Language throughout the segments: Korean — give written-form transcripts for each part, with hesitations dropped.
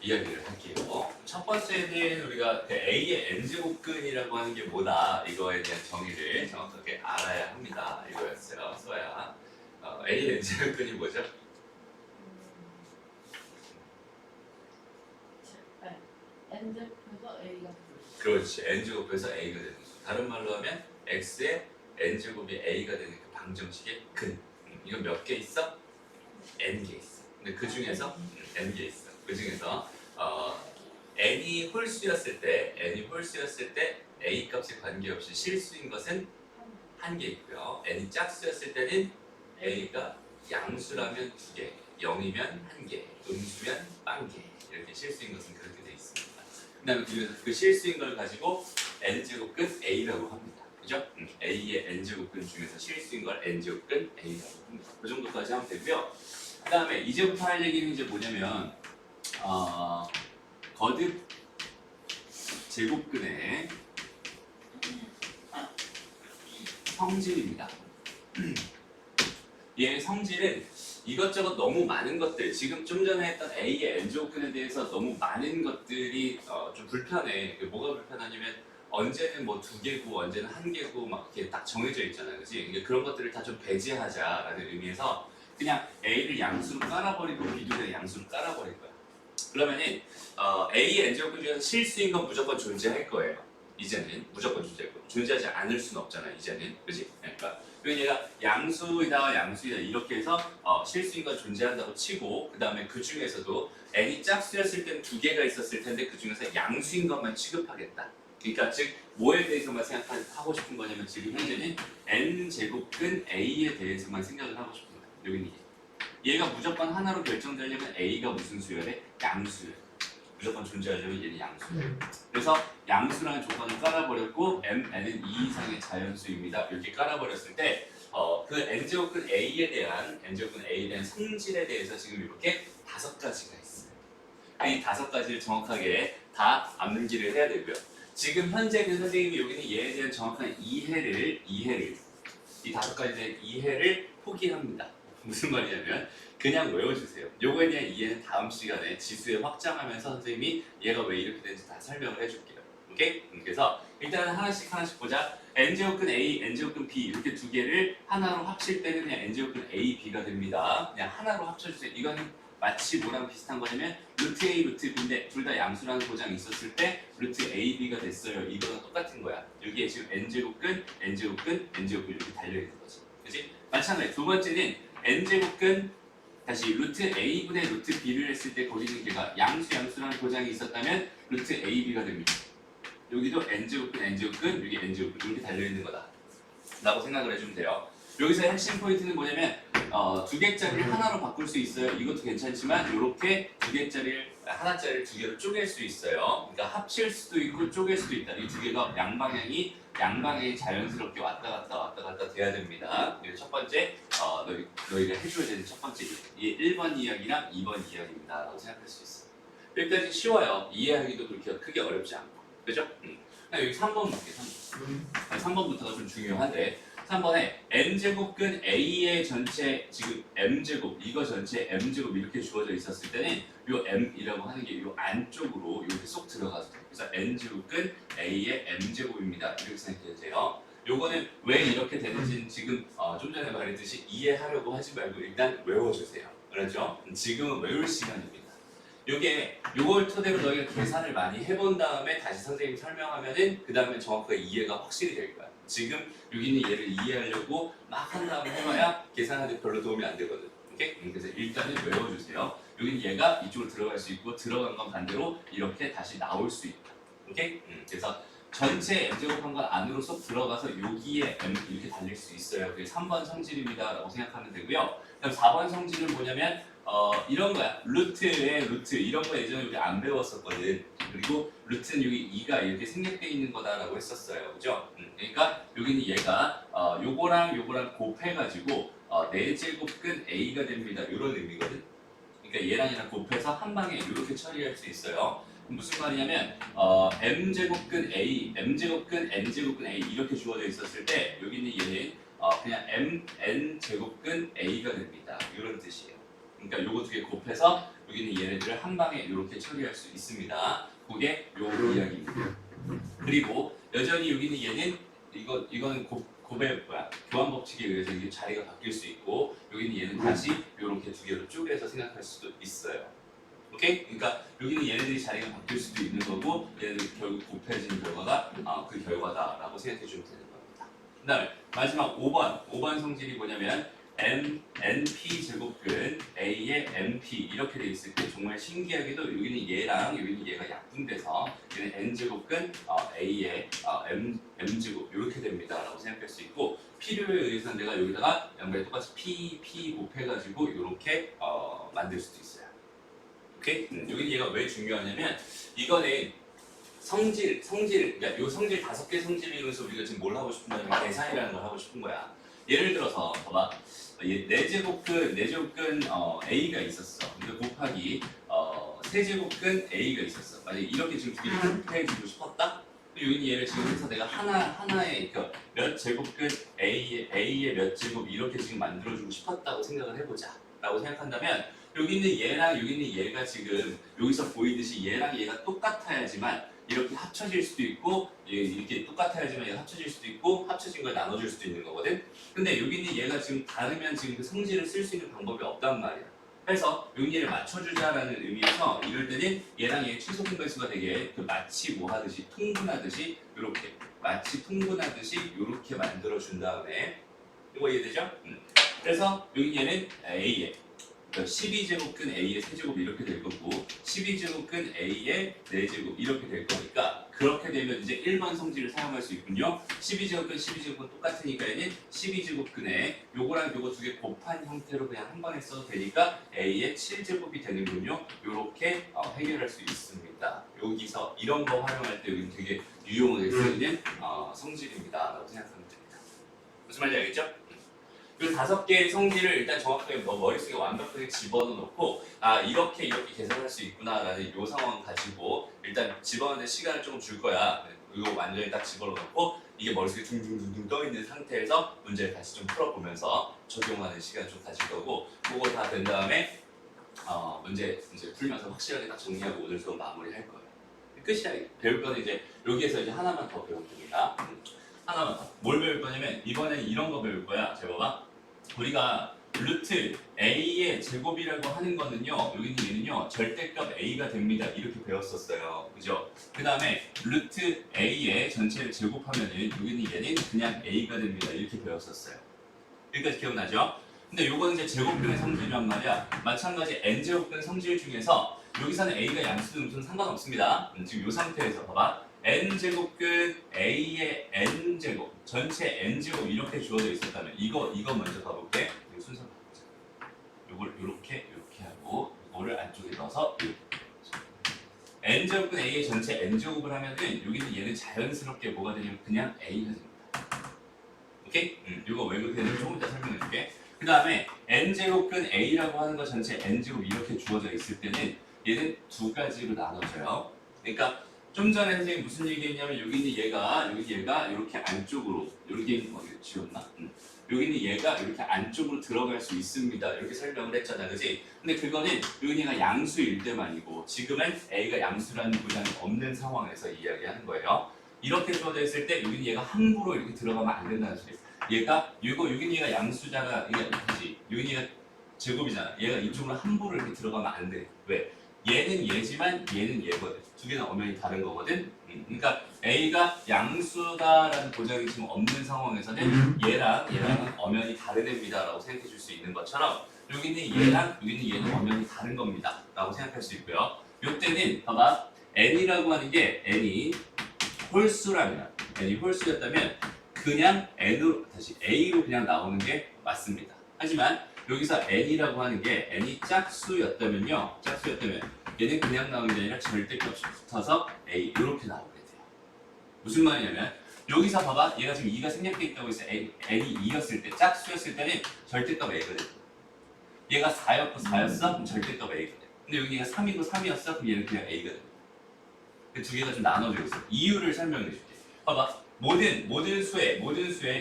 이야기를 할게요. 첫 번째는 우리가 그 A의 n제곱근이라고 하는 게 뭐다 이거에 대한 정의를 정확하게 알아야 합니다. 이거였어요. 수아야. A의 n제곱근이 뭐죠? n제곱해서 a가 그렇지. n제곱해서 A가 되는 거죠. 다른 말로 하면 x의 n제곱이 A가 되는 그 방정식의 근. 이건 몇 개 있어? n개 있어. 근데 그 중에서 n개 있어. 그 중에서 n이 홀수였을 때 a 값에 관계없이 실수인 것은 한 개 있고요. n이 짝수였을 때는 a가 양수라면 2개, 0이면 1개, 음수면 1개 이렇게 실수인 것은 그렇게 돼 있습니다. 그다음에 그 실수인 걸 가지고 n제곱근 a라고 합니다. 그죠? a의 n제곱근 중에서 실수인 걸 n제곱근 a라고 합니다. 그 정도까지 하면 되고요. 그 다음에 이제부터 할 얘기는 이제 뭐냐면 거듭 제곱근의 성질입니다. 얘의 성질은 이것저것 너무 많은 것들, 지금 좀 전에 했던 A의 n제곱근에 대해서 너무 많은 것들이 좀 불편해. 뭐가 불편하냐면 언제는 뭐 2개고 언제는 1개고 막 이렇게 딱 정해져 있잖아요. 그치? 그런 것들을 다 좀 배제하자라는 의미에서 그냥 A를 양수로 깔아버리고 B도 양수로 깔아버릴 거야. 그러면은 A의 n제곱근 중에서 실수인 건 무조건 존재할 거예요. 이제는 무조건 존재할 거예요. 존재하지 않을 수는 없잖아. 이제는. 그치? 그러니까 얘가 양수이다 양수이다 이렇게 해서 실수인 건 존재한다고 치고 그 다음에 그 중에서도 n이 짝수였을 때는 2개가 있었을 텐데 그 중에서 양수인 것만 취급하겠다. 그러니까 즉 뭐에 대해서만 생각하고 싶은 거냐면 지금 현재는 n제곱근 a에 대해서만 생각을 하고 싶은 거야. 여기는 얘가 무조건 하나로 결정되려면 a가 무슨 수열에? 양수열. 무조건 존재하려면 얘는 양수열. 그래서 양수라는 조건을 깔아버렸고 n은 2 이상의 자연수입니다. 이렇게 깔아버렸을 때 그 n제곱근 a에 대한 성질에 대해서 지금 이렇게 5가지가 있어요. 이 5가지를 정확하게 다 암기를 해야 되고요. 지금 현재 그 선생님이 여기는 얘에 대한 정확한 이해를 이 5가지에 대한 이해를 포기합니다. 무슨 말이냐면 그냥 외워주세요. 요거에 대한 이해는 다음 시간에 지수에 확장하면서 선생님이 얘가 왜 이렇게 되는지 다 설명을 해줄게요. 오케이? 그래서 일단 하나씩 보자. n제곱근 A, n제곱근 B 이렇게 2개를 하나로 합칠 때는 그냥 n제곱근 A, B가 됩니다. 그냥 하나로 합쳐주세요. 이건 마치 뭐랑 비슷한 거냐면 루트 A, 루트 B인데 둘 다 양수라는 보장이 있었을 때 루트 A, B가 됐어요. 이거랑 똑같은 거야. 여기에 지금 n제곱근 이렇게 달려있는 거지. 그치? 마찬가지 두 번째는 n제곱근 다시 루트 A분의 루트 B를 했을 때 거기는 걔가 양수라는 보장이 있었다면 루트 AB가 됩니다. 여기도 n제곱근 여기 n제곱근 이렇게 달려있는 거다 라고 생각을 해주면 돼요. 여기서 핵심 포인트는 뭐냐면 2개짜리를 하나로 바꿀 수 있어요. 이것도 괜찮지만 이렇게 2개짜리를 하나짜리를 2개로 쪼갤 수 있어요. 그러니까 합칠 수도 있고 쪼갤 수도 있다. 이 2개가 양방향이 자연스럽게 왔다 갔다 돼야 됩니다. 이게 첫 번째 너희가 해줘야 되는 첫 번째 이게 1번 이야기랑 2번 이야기입니다 라고 생각할 수 있어요. 여기까지 쉬워요. 이해하기도 그렇게 크게 어렵지 않고 그죠? 여기 3번 볼게요. 3번부터가 좀 중요한데 3번에 n제곱근 A의 전체 지금 m제곱 이거 전체 m제곱 이렇게 주어져 있었을 때는 요 m이라고 하는 게 요 안쪽으로 이렇게 쏙 들어가서 돼요. 그래서 n제곱근 A의 m제곱입니다. 이렇게 생각해도 돼요. 요거는 왜 이렇게 되는지는 지금 좀 전에 말했듯이 이해하려고 하지 말고 일단 외워주세요. 그렇죠? 지금은 외울 시간입니다. 요걸 토대로 너희가 계산을 많이 해본 다음에 다시 선생님이 설명하면은 그 다음에 정확하게 이해가 확실히 될 거야. 지금 여기는 얘를 이해하려고 막 한 다음에 해봐야 계산하는데 별로 도움이 안 되거든. 오케이? 그래서 일단은 외워주세요. 여기는 얘가 이쪽으로 들어갈 수 있고 들어간 건 반대로 이렇게 다시 나올 수 있다. 오케이? 그래서 전체 m제곱한 건 안으로 쏙 들어가서 여기에 m 이렇게 달릴 수 있어요. 그게 3번 성질입니다 라고 생각하면 되고요. 그럼 4번 성질은 뭐냐면 이런 거야. 루트에 루트 이런 거 예전에 우리 안 배웠었거든. 그리고 루트는 여기 2가 이렇게 생략되어 있는 거다라고 했었어요. 그죠? 그러니까 여기는 얘가 요거랑 곱해가지고 4제곱근 A가 됩니다. 이런 의미거든. 그러니까 얘랑 곱해서 한 방에 이렇게 처리할 수 있어요. 무슨 말이냐면 m제곱근 A, m제곱근 n제곱근 A 이렇게 주어져 있었을 때 여기는 얘는 그냥 n제곱근 A가 됩니다. 이런 뜻이에요. 그러니까 요거 두 개 곱해서 여기는 얘네들을 한 방에 이렇게 처리할 수 있습니다. 그게 요 이야기입니다. 그리고 여전히 여기는 얘는 이거는 곱의 교환 법칙에 의해서 이게 자리가 바뀔 수 있고 여기는 얘는 다시 이렇게 두 개로 쪼개서 생각할 수도 있어요. 오케이? 그러니까 여기는 얘네들이 자리가 바뀔 수도 있는 거고 얘네들이 결국 곱해지는 결과가 그 결과다라고 생각해 주면 되는 겁니다. 그 다음에 마지막 5번 성질이 뭐냐면 NP 제곱근 A의 NP 이렇게 돼 있을 때 정말 신기하게도 여기는 얘랑 여기는 얘가 약분돼서 얘는 N 제곱근 A의 M 제곱 이렇게 됩니다라고 생각할 수 있고 필요에 의해서 내가 여기다가 양변에 똑같이 P 곱해가지고 이렇게 만들 수도 있어요. 오케이? 여기는 얘가 왜 중요하냐면 이거는 성질 그러니까 요 성질 5개 성질을 이용해서 우리가 지금 뭘 하고 싶냐면 계산이라는 걸 하고 싶은 거야. 예를 들어서 봐봐. 내제곱근 A가 있었어. 그러니까 곱하기 세제곱근 A가 있었어. 만약에 이렇게 지금 두 개를 곱해주고 싶었다? 여기는 얘를 지금 해서 내가 하나의 몇 제곱근 A의 몇 제곱 이렇게 지금 만들어주고 싶었다고 생각을 해보자. 라고 생각한다면 여기 있는 얘랑 여기 있는 얘가 지금 여기서 보이듯이 얘랑 얘가 똑같아야지만 이렇게 합쳐질 수도 있고 이렇게 똑같아야지만 얘가 합쳐질 수도 있고 합쳐진 걸 나눠줄 수도 있는 거거든. 근데 여기 있는 얘가 지금 다르면 지금 그 성질을 쓸 수 있는 방법이 없단 말이야. 그래서 여기 얘를 맞춰주자라는 의미에서 이럴 때는 얘랑 얘의 최소 분배수가 되게 마치 뭐 하듯이 통분하듯이 이렇게 마치 통분하듯이 이렇게 만들어준 다음에 이거 이해되죠? 그래서 여기 얘는 A에 12제곱근 A의 세제곱 이렇게 될 거고 12제곱근 A의 4제곱 이렇게 될 거니까 그렇게 되면 이제 1번 성질을 사용할 수 있군요. 12제곱근 12제곱은 똑같으니까 얘는 12제곱근에 요거랑 요거 두 개 곱한 형태로 그냥 한 번에 써도 되니까 A의 7제곱이 되는군요. 요렇게 해결할 수 있습니다. 여기서 이런 거 활용할 때 여기 되게 유용하게 쓰이는 성질입니다. 라고 생각하면 됩니다. 무슨 말인지 알겠죠? 그 5개의 성질을 일단 정확하게 머릿속에 완벽하게 집어넣고 이렇게 계산할 수 있구나라는 이 상황 가지고 일단 집어넣는 시간을 조금 줄 거야. 이거 완전히 딱 집어넣고 이게 머릿속에 둥둥둥둥 떠있는 상태에서 문제를 다시 좀 풀어보면서 적용하는 시간 좀 가질 거고 그거 다 된 다음에 문제 이제 풀면서 확실하게 딱 정리하고 오늘 수업 마무리할 거예요. 끝이야. 배울 거는 이제 여기에서 이제 하나만 더 배울 겁니다. 하나만 더. 뭘 배울 거냐면 이번에는 이런 거 배울 거야. 잘 봐봐. 우리가 루트 A의 제곱이라고 하는 거는요. 여기는 얘는요. 절대값 A가 됩니다. 이렇게 배웠었어요. 그죠? 그 다음에 루트 A의 전체를 제곱하면은 여기는 얘는 그냥 A가 됩니다. 이렇게 배웠었어요. 여기까지 기억나죠? 근데 요거는 이제 제곱근의 성질이란 말이야. 마찬가지 N제곱근 성질 중에서 여기서는 A가 양수든 무슨 상관없습니다. 지금 이 상태에서 봐봐. N제곱근 A의 N제곱 전체 N제곱 이렇게 주어져 있었다면 이거 먼저 가볼게. 순서 바꾸자. 요걸 이렇게 하고 이거를 안쪽에 넣어서 이렇게 N제곱근 A의 전체 N제곱을 하면은 여기는 얘는 자연스럽게 뭐가 되냐면 그냥 A가 됩니다. 오케이? 이거 왜 그렇게 되는지 조금 이따 설명해 줄게. 그 다음에 N제곱근 A라고 하는 거 전체 N제곱 이렇게 주어져 있을 때는 얘는 두 가지로 나눠져요. 그러니까 좀 전에 선생님이 무슨 얘기했냐면 여기 있는 얘가 이렇게 안쪽으로 여기 지웠나? 여기 있는 얘가 이렇게 안쪽으로 들어갈 수 있습니다. 이렇게 설명을 했잖아, 그지? 근데 그거는 여기 얘가 양수일 때만이고 지금은 A가 양수라는 보장이 없는 상황에서 이야기하는 거예요. 이렇게 주어져 있을 때 여기 얘가 함부로 이렇게 들어가면 안 된다는 소리예요. 여기 얘가 양수잖아, 그지? 여기 얘가 제곱이잖아. 얘가 이쪽으로 함부로 이렇게 들어가면 안 돼. 왜? 얘는 얘지만 얘는 얘거든. 두 개는 엄연히 다른 거거든. 그러니까 A가 양수다라는 보장이 지금 없는 상황에서는 얘랑은 엄연히 다른 애입니다라고 생각해 줄 수 있는 것처럼 여기는 얘랑 여기는 얘는 엄연히 다른 겁니다. 라고 생각할 수 있고요. 이때는 봐봐. N이라고 하는 게 N이 홀수라면 N이 홀수였다면 그냥 A로 그냥 나오는 게 맞습니다. 하지만 여기서 N이라고 하는 게 N이 짝수였다면 얘는 그냥 나오는 게 아니라 절대값이 붙어서 A 이렇게 나오게 돼요. 무슨 말이냐면 여기서 봐봐. 얘가 지금 2가 생략돼 있다고 해서 N이 2였을 때 짝수였을 때는 절대값 A거든. 얘가 4였고 4였어? 그럼 절대값 A거든. 근데 여기 얘가 3이고 3이었어? 그럼 얘는 그냥 A거든. 그 두 개가 좀 나눠져 있어. 이유를 설명해 줄게. 봐봐. 모든 수에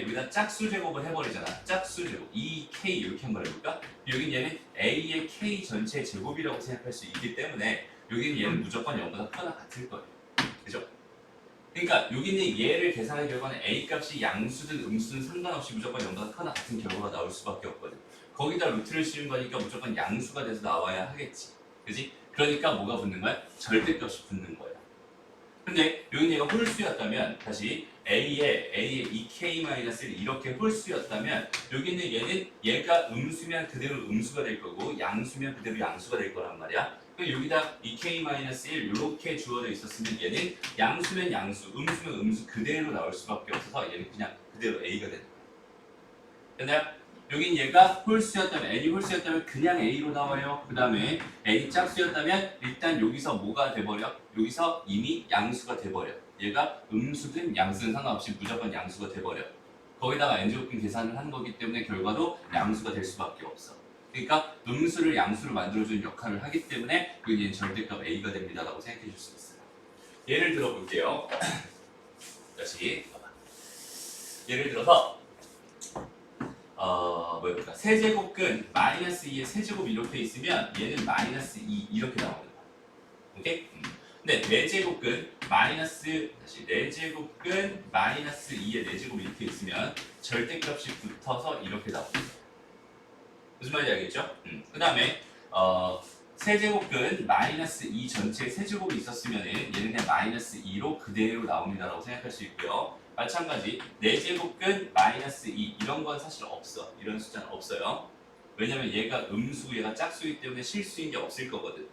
여기다 짝수 제곱을 해버리잖아. 짝수 제곱 2k 이렇게 한번 해볼까? 여긴 얘는 a의 k 전체 제곱이라고 생각할 수 있기 때문에 여기는 얘는 무조건 0보다 크거나 같을 거예요. 그죠? 그러니까 여기는 얘를 계산할 결과는 a 값이 양수든 음수든 상관없이 무조건 0보다 크거나 같은 결과가 나올 수밖에 없거든. 거기다 루트를 씌운 거니까 무조건 양수가 돼서 나와야 하겠지. 그지? 그러니까 뭐가 붙는 거야? 절대값이 붙는 거야. 근데 여기 얘가 홀수였다면 다시 A의 2K-1 이렇게 홀수였다면 여기는 얘는 얘가 음수면 그대로 음수가 될 거고 양수면 그대로 양수가 될 거란 말이야. 그러니까 여기다 2K-1 이렇게 주어져 있었으면 얘는 양수면 양수, 음수면 음수 그대로 나올 수밖에 없어서 얘는 그냥 그대로 A가 되는 거야. 됐나요? 여긴 얘가 홀수였다면, n이 홀수였다면 그냥 a로 나와요. 그 다음에 n이 짝수였다면 일단 여기서 뭐가 돼버려? 여기서 이미 양수가 돼버려. 얘가 음수든 양수든 상관없이 무조건 양수가 돼버려. 거기다가 n제곱근 계산을 하는 거기 때문에 결과도 양수가 될 수밖에 없어. 그러니까 음수를 양수로 만들어주는 역할을 하기 때문에 여기는 절대값 a가 됩니다 라고 생각해 줄 수 있어요. 예를 들어 볼게요. 다시 봐봐. 예를 들어서 뭐였을까? 세제곱근 마이너스 2의 세제곱 이렇게 있으면 얘는 마이너스 2 이렇게 나오는 거야. 오케이? 근데 4제곱근 마이너스 다시 4제곱근 마이너스 2의 4제곱 이렇게 있으면 절대값이 붙어서 이렇게 나오는 거야. 무슨 말인지 알겠죠? 그 다음에 세제곱근 마이너스 2 전체 세제곱이 있었으면 얘는 그냥 마이너스 2로 그대로 나옵니다라고 생각할 수 있고요. 마찬가지 4제곱근 마이너스 2 이런 건 사실 없어. 이런 숫자는 없어요. 왜냐면 얘가 음수고 얘가 짝수이기 때문에 실수인 게 없을 거거든.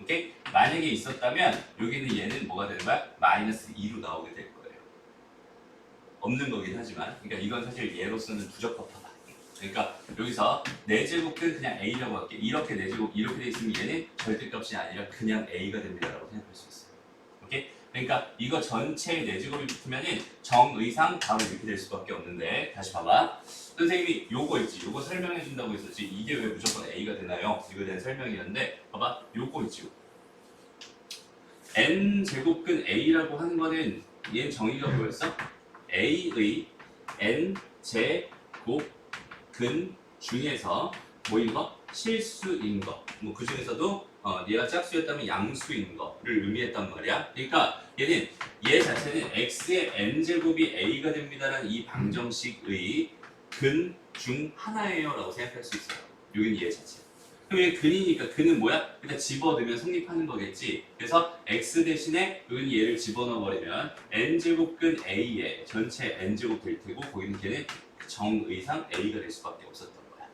오케이? 만약에 있었다면 여기는 얘는 뭐가 되는 거야? 마이너스 2로 나오게 될 거예요. 없는 거긴 하지만 그러니까 이건 사실 얘로서는 부적합하다. 그러니까 여기서 4제곱근 그냥 a라고 할게. 이렇게 4제곱 이렇게 돼 있으면 얘는 절대값이 아니라 그냥 a가 됩니다라고 생각할 수 있어요. 오케이? 그러니까 이거 전체에 4제곱이 붙으면은 정의상 바로 이렇게 될 수밖에 없는데 다시 봐봐. 선생님이 요거 있지. 요거 설명해 준다고 했었지. 이게 왜 무조건 a가 되나요? 이거에 대한 설명이었는데 봐봐. 요거 있지. n제곱근 a라고 하는 거는 얘는 정의가 뭐였어? a의 n제곱 근 중에서 뭐인 거? 실수인 거. 뭐 그 중에서도 얘가 짝수였다면 양수인 거를 의미했단 말이야. 그러니까 얘는 얘 자체는 x의 n제곱이 a가 됩니다라는 이 방정식의 근 중 하나예요라고 생각할 수 있어요. 여기는 얘 자체. 그럼 얘 근이니까 근은 뭐야? 일단 집어넣으면 성립하는 거겠지. 그래서 x 대신에 여기는 얘를 집어넣어버리면 n제곱근 a의 전체 n제곱 될 테고 거기는 걔는 정의상 a가 될 수밖에 없었던 거야.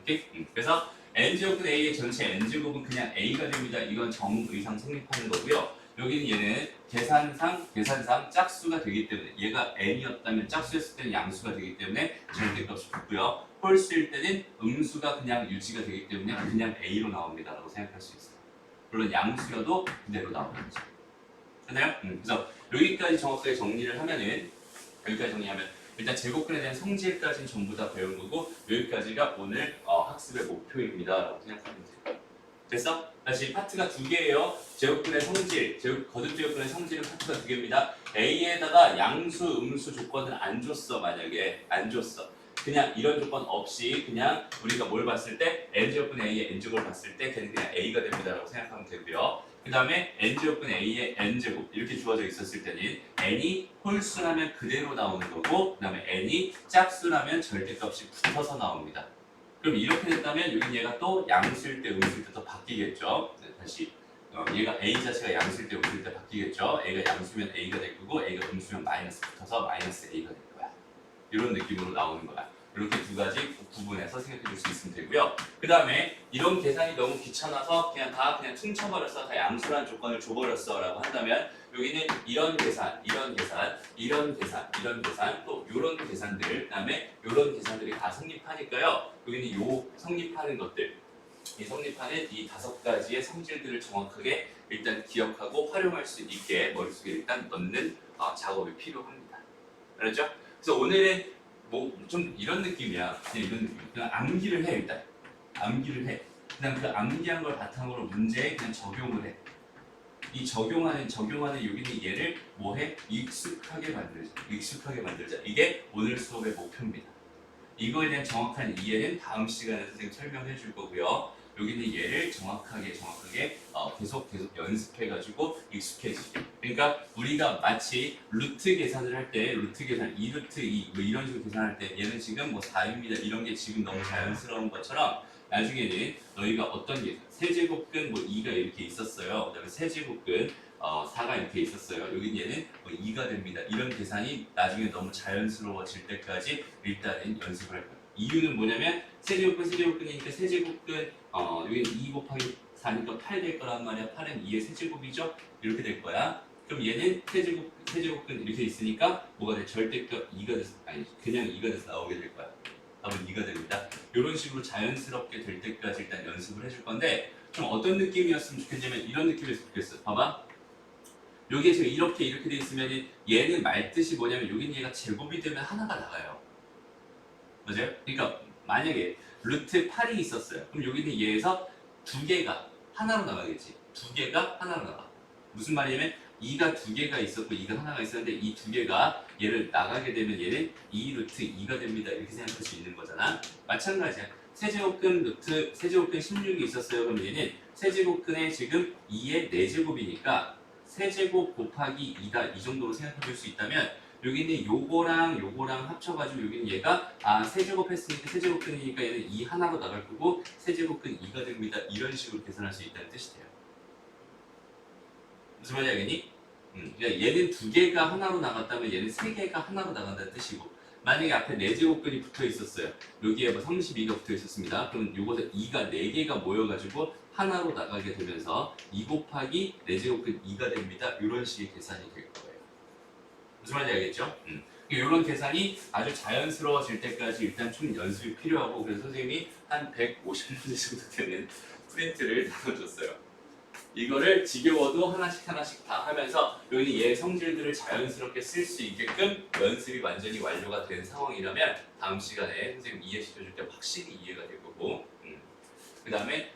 오케이? 그래서 n제곱근 a의 전체 n제곱은 그냥 a가 됩니다. 이건 정의상 성립하는 거고요. 여기는 얘는 계산상 짝수가 되기 때문에 얘가 n이었다면 짝수였을 때는 양수가 되기 때문에 절대값이 붙고요. 홀수일 때는 음수가 그냥 유지가 되기 때문에 그냥 a로 나옵니다 라고 생각할 수 있어요. 물론 양수여도 그대로 나오는 거죠. 됐나요? 그래서 여기까지 정확하게 정리를 하면은 여기까지 정리하면 일단 제곱근에 대한 성질까지는 전부 다 배운 거고 여기까지가 오늘 학습의 목표입니다 라고 생각하면 돼요. 됐어? 다시 파트가 2개예요. 제곱근의 성질, 거듭 제곱근의 성질은 파트가 2개입니다. A에다가 양수, 음수 조건을 안 줬어. 만약에 안 줬어. 그냥 이런 조건 없이 그냥 우리가 뭘 봤을 때 n제곱근 A의 n제곱을 봤을 때 걔는 그냥 A가 됩니다 라고 생각하면 되고요. 그 다음에 n제곱근 A의 n제곱 이렇게 주어져 있었을 때는 n이 홀수라면 그대로 나오는 거고 그 다음에 n이 짝수라면 절대값이 붙어서 나옵니다. 그럼 이렇게 됐다면 여긴 얘가 또 양수일 때 음수일 때 또 바뀌겠죠. 네, 다시 얘가 A 자체가 양수일 때 음수일 때 바뀌겠죠. A가 양수면 A가 될 거고 A가 음수면 마이너스 붙어서 마이너스 A가 될 거야. 이런 느낌으로 나오는 거야. 이렇게 2가지 구분해서 생각해 줄 수 있으면 되고요. 그 다음에 이런 계산이 너무 귀찮아서 그냥 퉁쳐버렸어. 다 양수라는 조건을 줘버렸어 라고 한다면 여기는 이런 계산, 이런 계산, 이런 계산, 이런 계산, 또 이런 계산들, 그 다음에 이런 계산들이 다 성립하니까요. 여기는 요 성립하는 것들, 이 성립하는 이 5가지의 성질들을 정확하게 일단 기억하고 활용할 수 있게 머릿속에 일단 넣는 작업이 필요합니다. 알았죠? 그래서 오늘은 뭐 좀 이런 느낌이야. 그냥 이런 느낌. 그냥 암기를 해 일단. 암기를 해. 그냥 그 암기한 걸 바탕으로 문제에 그냥 적용을 해. 이 적용하는 여기는 얘를 뭐해? 익숙하게 만들자. 이게 오늘 수업의 목표입니다. 이거에 대한 정확한 이해는 다음 시간에 선생님 설명해 줄 거고요. 여기는 얘를 정확하게 계속 연습해가지고 익숙해지게. 그러니까 우리가 마치 루트 계산을 할 때 루트 계산 2루트 2 뭐 이런 식으로 계산할 때 얘는 지금 뭐 4입니다. 이런 게 지금 너무 자연스러운 것처럼 나중에는 너희가 어떤 계산 세제곱근 뭐 2가 이렇게 있었어요. 그다음에 세제곱근 4가 이렇게 있었어요. 여긴 얘는 뭐 2가 됩니다. 이런 계산이 나중에 너무 자연스러워질 때까지 일단은 연습을 할 거예요. 이유는 뭐냐면 세제곱근이니까 세제곱근 여기는 2 곱하기 4니까 8 될 거란 말이야. 8은 2의 세제곱이죠. 이렇게 될 거야. 그럼 얘는 세제곱근 이렇게 있으니까 뭐가 돼? 절대값 2가 돼서 아니 그냥 2가 돼서 나오게 될 거야. 답은 2가 됩니다. 이런 식으로 자연스럽게 될 때까지 일단 연습을 해줄 건데 좀 어떤 느낌이었으면 좋겠냐면 이런 느낌이었으면 좋겠어. 봐봐. 여기에 지금 이렇게 돼 있으면 얘는 말뜻이 뭐냐면 여긴 얘가 제곱이 되면 하나가 나가요. 맞아요? 그러니까 만약에 루트 8이 있었어요. 그럼 여기는 얘에서 두 개가 하나로 나가겠지. 두 개가 하나로 나가. 무슨 말이냐면 2가 두 개가 있었고 2가 하나가 있었는데 이 두 개가 얘를 나가게 되면 얘는 2 루트 2가 됩니다. 이렇게 생각할 수 있는 거잖아. 마찬가지야. 세제곱근 16이 있었어요. 그럼 얘는 세제곱근에 지금 2의 4제곱이니까 세제곱 곱하기 2다 이 정도로 생각해 볼 수 있다면 여기는 요거랑 합쳐가지고 여기는 얘가 세제곱 했으니까 세제곱근이니까 얘는 2 하나로 나갈 거고 세제곱근 2가 됩니다. 이런 식으로 계산할 수 있다는 뜻이 돼요. 무슨 말인지 알겠니? 그러니까 얘는 두 개가 하나로 나갔다면 얘는 세 개가 하나로 나간다는 뜻이고 만약에 앞에 4제곱근이 붙어 있었어요. 여기에 뭐 32가 붙어 있었습니다. 그럼 요것에 2가 4개가 모여가지고 하나로 나가게 되면서 2 곱하기 4제곱근 2가 됩니다. 이런 식의 계산이 될 거예요. 무슨 말인지 알겠죠? 이런 계산이 아주 자연스러워질 때까지 일단 좀 연습이 필요하고 그래서 선생님이 한 150문제 정도 되는 프린트를 나눠줬어요. 이거를 지겨워도 하나씩 다 하면서 여기 얘 성질들을 자연스럽게 쓸 수 있게끔 연습이 완전히 완료가 된 상황이라면 다음 시간에 선생님 이해시켜줄 때 확실히 이해가 될 거고 그 다음에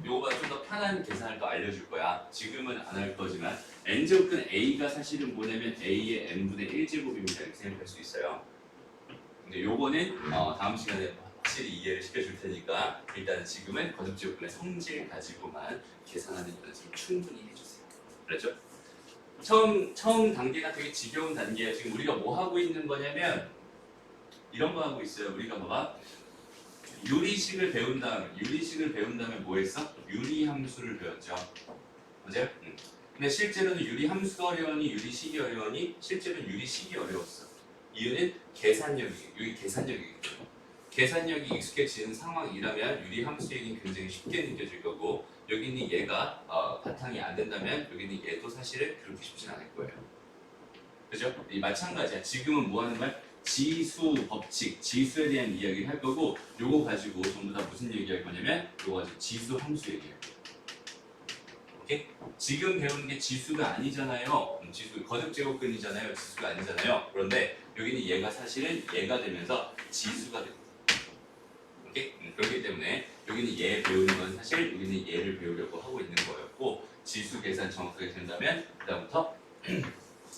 요거보다 좀 더 편한 계산을 또 알려줄 거야. 지금은 안 할 거지만 n제곱근 a가 사실은 뭐냐면 a의 n분의 1제곱입니다. 이렇게 생각할 수 있어요. 근데 요거는 다음 시간에 확실히 이해를 시켜줄 테니까 일단 지금은 거듭제곱근의 성질 가지고만 계산하는 연습을 충분히 해주세요. 그렇죠? 처음 단계가 되게 지겨운 단계야. 지금 우리가 뭐 하고 있는 거냐면 이런 거 하고 있어요. 우리가 봐봐. 유리식을 배운 다음에 뭐 했어? 유리함수를 배웠죠. 맞아요? 근데 실제로는 유리함수 어려우니 유리식이 어려우니 실제로는 유리식이 어려웠어. 이유는 여기 계산력이거든요. 계산력이 익숙해지는 상황이라면 유리함수 얘기는 굉장히 쉽게 느껴질 거고 여기는 얘가 바탕이 안 된다면 여기는 얘도 사실은 그렇게 쉽진 않을 거예요. 그죠? 마찬가지야. 지금은 뭐 하는 말? 지수 법칙, 지수에 대한 이야기를 할 거고 요거 가지고 전부 다 무슨 얘기할 거냐면 요거 가지고 지수 함수 얘기할 거예요. 오케이? 지금 배우는 게 지수가 아니잖아요. 지수 거듭제곱근이잖아요. 지수가 아니잖아요. 그런데 여기는 얘가 사실은 얘가 되면서 지수가 됩니다. 오케이? 그렇기 때문에 여기는 얘 배우는 건 사실 여기는 얘를 배우려고 하고 있는 거였고 지수 계산 정확하게 된다면 그다음부터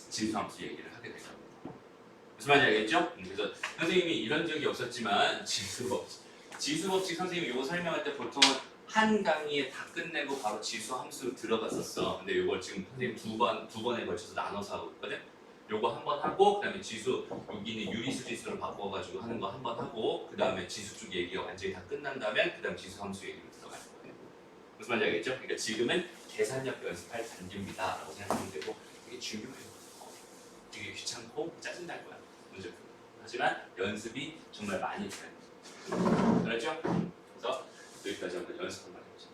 지수 함수 얘기를 하게 될 겁니다. 무슨 말인지 알겠죠? 그래서 선생님이 이런 적이 없었지만 지수 법칙 선생님이 이거 설명할 때 보통은 한 강의에 다 끝내고 바로 지수 함수 들어갔었어. 근데 이걸 지금 선생님 두 번에 걸쳐서 나눠서 하고 있거든. 요거 한 번 하고 그다음에 지수 여기는 유리수 지수로 바꿔가지고 하는 거 한 번 하고 그 다음에 지수 쪽 얘기가 완전히 다 끝난다면 그 다음 지수 함수 얘기로 들어갈 거예요. 무슨 말인지 알겠죠? 그러니까 지금은 계산력 연습할 단계입니다 라고 생각하면 되고 되게 중요해요. 되게 귀찮고 짜증날 거야. 문제 풀고. 하지만 연습이 정말 많이 돼요. 알았죠? 그래서 여기까지 한번 연습 한번 해보자.